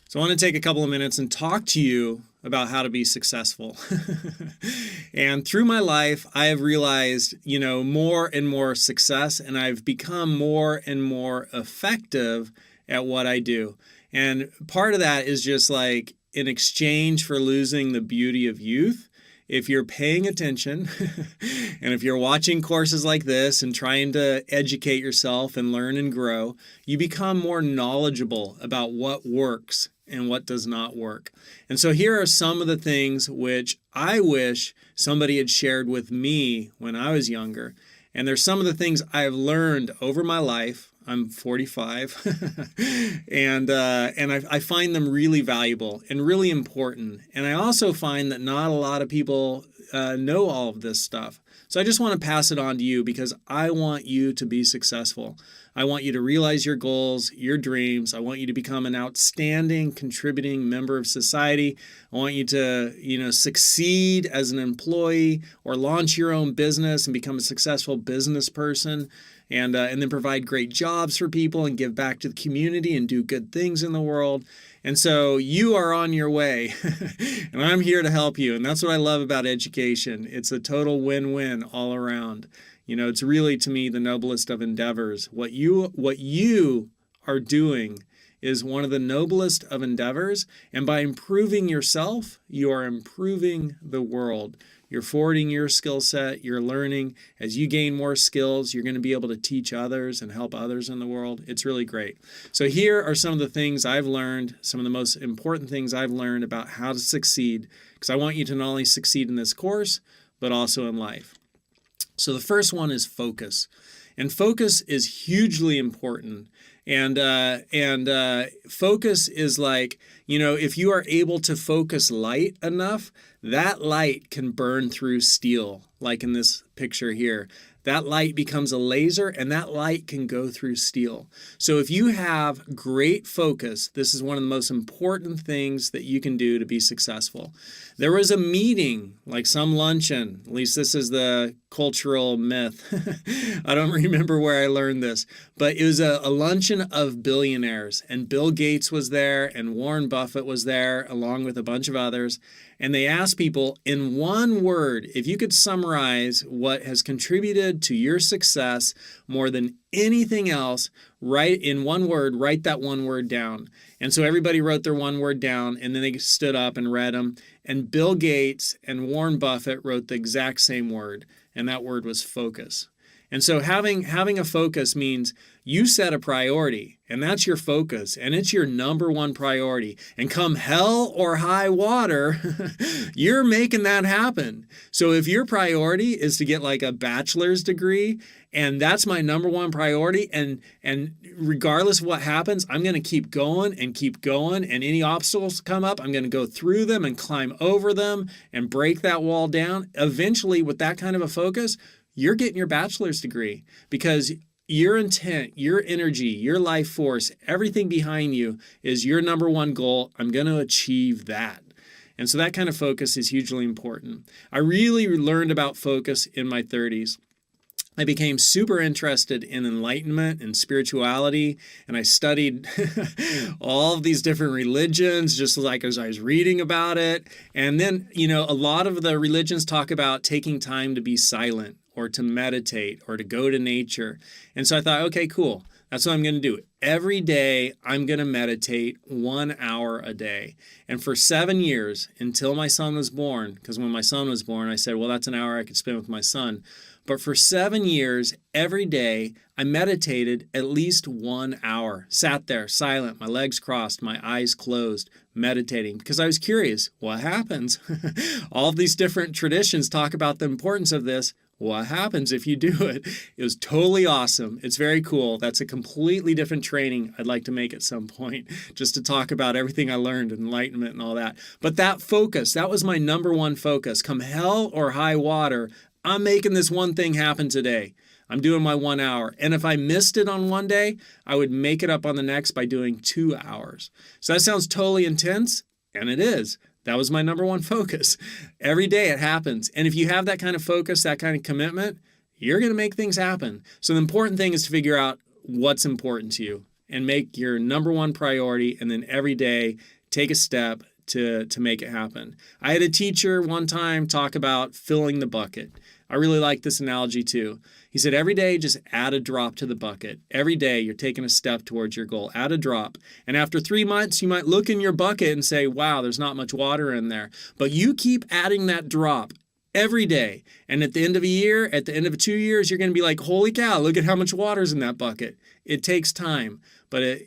So I want to take a couple of minutes and talk to you about how to be successful. And through my life, I have realized, more and more success, and I've become more and more effective at what I do. And part of that is just like in exchange for losing the beauty of youth. If you're paying attention and if you're watching courses like this and trying to educate yourself and learn and grow, you become more knowledgeable about what works and what does not work. And so here are some of the things which I wish somebody had shared with me when I was younger. And there's some of the things I've learned over my life. I'm 45, and I find them really valuable and really important. And I also find that not a lot of people know all of this stuff. So I just want to pass it on to you because I want you to be successful. I want you to realize your goals, your dreams. I want you to become an outstanding, contributing member of society. I want you to, succeed as an employee or launch your own business and become a successful business person. And then provide great jobs for people and give back to the community and do good things in the world. And so you are on your way, and I'm here to help you. And that's what I love about education. It's a total win-win all around. It's really, to me, the noblest of endeavors. What you are doing is one of the noblest of endeavors. And by improving yourself, you are improving the world. You're forwarding your skill set, you're learning. As you gain more skills, you're going to be able to teach others and help others in the world. It's really great. So here are some of the things I've learned, some of the most important things I've learned about how to succeed, because I want you to not only succeed in this course, but also in life. So the first one is focus. And focus is hugely important. And focus is like, if you are able to focus light enough, that light can burn through steel, like in this picture here. That light becomes a laser, and that light can go through steel. So if you have great focus, this is one of the most important things that you can do to be successful. There was a meeting, like some luncheon, at least this is the cultural myth. I don't remember where I learned this, but it was a luncheon of billionaires, and Bill Gates was there, and Warren Buffett was there, along with a bunch of others. And they asked people, in one word, if you could summarize what has contributed to your success more than anything else, write in one word, write that one word down. And so everybody wrote their one word down, and then they stood up and read them. And Bill Gates and Warren Buffett wrote the exact same word, and that word was focus. And so having a focus means you set a priority, and that's your focus, and it's your number one priority. And come hell or high water, you're making that happen. So if your priority is to get like a bachelor's degree, and that's my number one priority, and regardless of what happens, I'm going to keep going, and any obstacles come up, I'm going to go through them and climb over them and break that wall down. Eventually, with that kind of a focus, you're getting your bachelor's degree because your intent, your energy, your life force, everything behind you is your number one goal. I'm going to achieve that. And so that kind of focus is hugely important. I really learned about focus in my 30s. I became super interested in enlightenment and spirituality, and I studied all of these different religions just like as I was reading about it. And then, a lot of the religions talk about taking time to be silent or to meditate or to go to nature. And so I thought, okay, cool. That's what I'm going to do. Every day, I'm going to meditate 1 hour a day. And for 7 years, until my son was born, because when my son was born, I said, well, that's an hour I could spend with my son. But for 7 years, every day, I meditated at least 1 hour. Sat there, silent, my legs crossed, my eyes closed, meditating, because I was curious, what happens? All of these different traditions talk about the importance of this. What happens if you do it? It was totally awesome. It's very cool. That's a completely different training I'd like to make at some point, just to talk about everything I learned, enlightenment and all that. But that focus, that was my number one focus. Come hell or high water, I'm making this one thing happen today. I'm doing my 1 hour. And if I missed it on one day, I would make it up on the next by doing 2 hours. So that sounds totally intense, and it is. That was my number one focus. Every day it happens. And if you have that kind of focus, that kind of commitment, you're going to make things happen. So the important thing is to figure out what's important to you and make your number one priority. And then every day, take a step to make it happen. I had a teacher one time talk about filling the bucket. I really like this analogy too. He said, every day, just add a drop to the bucket. Every day, you're taking a step towards your goal. Add a drop. And after 3 months, you might look in your bucket and say, wow, there's not much water in there. But you keep adding that drop every day. And at the end of a year, at the end of 2 years, you're going to be like, holy cow, look at how much water's in that bucket. It takes time, but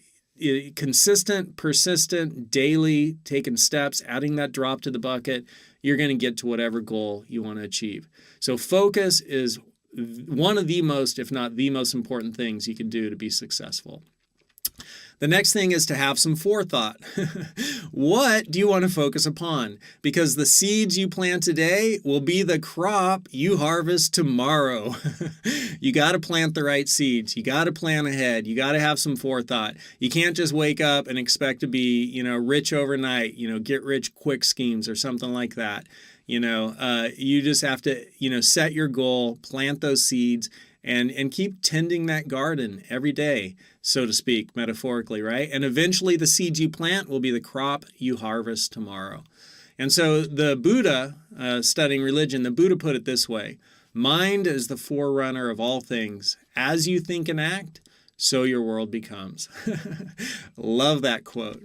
consistent, persistent, daily, taking steps, adding that drop to the bucket, you're going to get to whatever goal you want to achieve. So focus is one of the most, if not the most important things you can do to be successful. The next thing is to have some forethought. What do you want to focus upon? Because the seeds you plant today will be the crop you harvest tomorrow. You got to plant the right seeds. You got to plan ahead. You got to have some forethought. You can't just wake up and expect to be, rich overnight, get rich quick schemes or something like that. You just have to, set your goal, plant those seeds, and keep tending that garden every day, so to speak, metaphorically, right? And eventually the seeds you plant will be the crop you harvest tomorrow. And so the Buddha, studying religion, the Buddha put it this way: mind is the forerunner of all things. As you think and act, so your world becomes. Love that quote.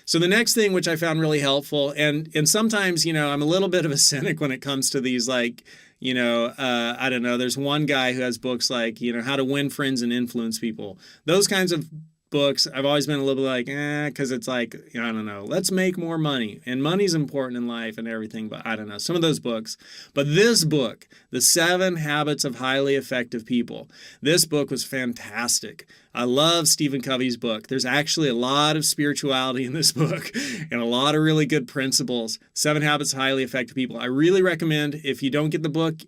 So the next thing, which I found really helpful, and sometimes, I'm a little bit of a cynic when it comes to these, like, I don't know, there's one guy who has books like, How to Win Friends and Influence People. Those kinds of books, I've always been a little bit like, because it's like, I don't know, let's make more money. And money's important in life and everything, but I don't know, some of those books. But this book, The 7 Habits of Highly Effective People, this book was fantastic. I love Stephen Covey's book. There's actually a lot of spirituality in this book and a lot of really good principles. 7 Habits of Highly Effective People. I really recommend, if you don't get the book,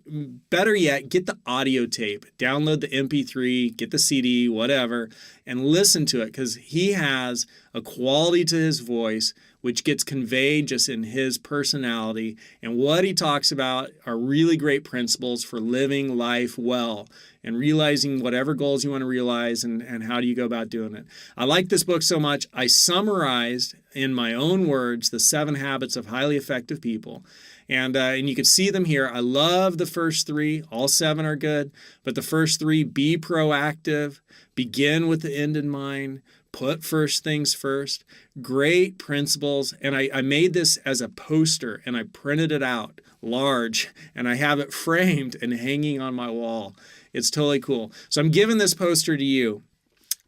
better yet, get the audio tape. Download the MP3, get the CD, whatever, and listen to it, because he has a quality to his voice which gets conveyed just in his personality. And what he talks about are really great principles for living life well and realizing whatever goals you want to realize, and how do you go about doing it. I like this book so much, I summarized in my own words the 7 habits of highly effective people. And you can see them here. I love the first 3. All 7 are good. But the first 3, be proactive, begin with the end in mind, put first things first. Great principles. And I made this as a poster, and I printed it out large, and I have it framed and hanging on my wall. It's totally cool. So I'm giving this poster to you.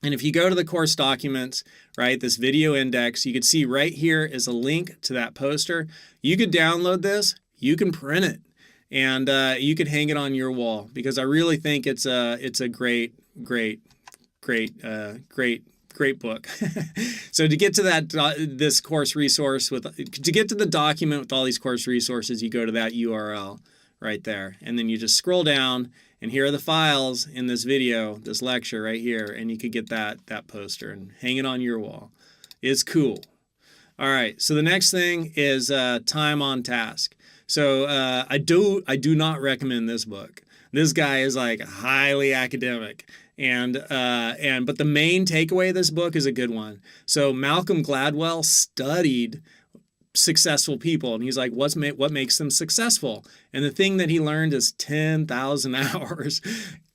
And if you go to the course documents, right, this video index, you can see right here is a link to that poster. You could download this, you can print it, and you could hang it on your wall, because I really think it's a great book. So to get to this course resource, to get to the document with all these course resources, you go to that URL right there, and then you just scroll down, and here are the files in this video, this lecture right here, and you could get that poster and hang it on your wall. It's cool. All right, so the next thing is time on task. So I do not recommend this book. This guy is like highly academic, but the main takeaway of this book is a good one. So Malcolm Gladwell studied successful people, and he's like, what makes them successful? And the thing that he learned is 10,000 hours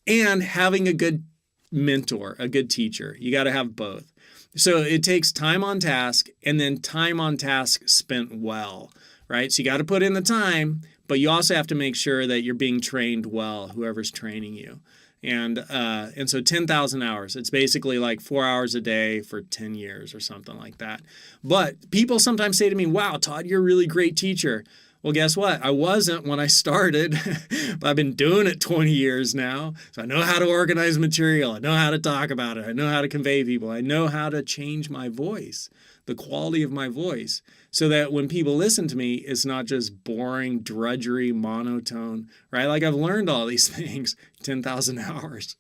and having a good mentor, a good teacher. You got to have both. So it takes time on task, and then time on task spent well, right? So you got to put in the time, but you also have to make sure that you're being trained well, whoever's training you. And so 10,000 hours, it's basically like 4 hours a day for 10 years or something like that. But people sometimes say to me, wow, Todd, you're a really great teacher. Well, guess what? I wasn't when I started, but I've been doing it 20 years now. So I know how to organize material. I know how to talk about it. I know how to convey people. I know how to change my voice, the quality of my voice, so that when people listen to me, it's not just boring, drudgery, monotone, right? Like, I've learned all these things, 10,000 hours.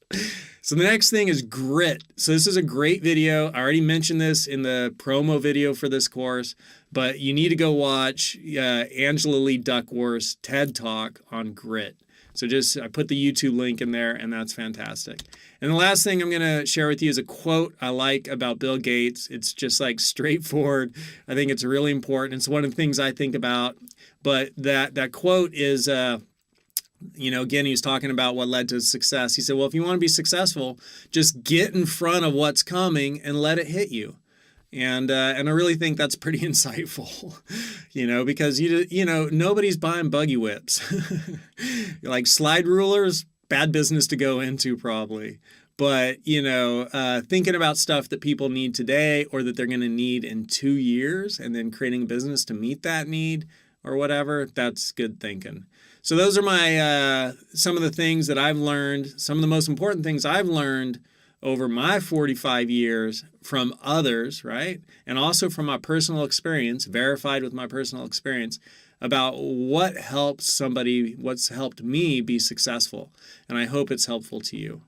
So the next thing is grit. So this is a great video. I already mentioned this in the promo video for this course, but you need to go watch Angela Lee Duckworth's TED Talk on grit. So I put the YouTube link in there, and that's fantastic. And the last thing I'm going to share with you is a quote I like about Bill Gates. It's just like straightforward. I think it's really important. It's one of the things I think about. But that quote is, again, he was talking about what led to success. He said, well, if you want to be successful, just get in front of what's coming and let it hit you. And I really think that's pretty insightful, because nobody's buying buggy whips. Like slide rulers, bad business to go into probably. But thinking about stuff that people need today or that they're going to need in 2 years, and then creating a business to meet that need or whatever, that's good thinking. So those are my some of the things that I've learned, some of the most important things I've learned over my 45 years from others, right? And also from my personal experience, verified with my personal experience, about what's helped me be successful. And I hope it's helpful to you.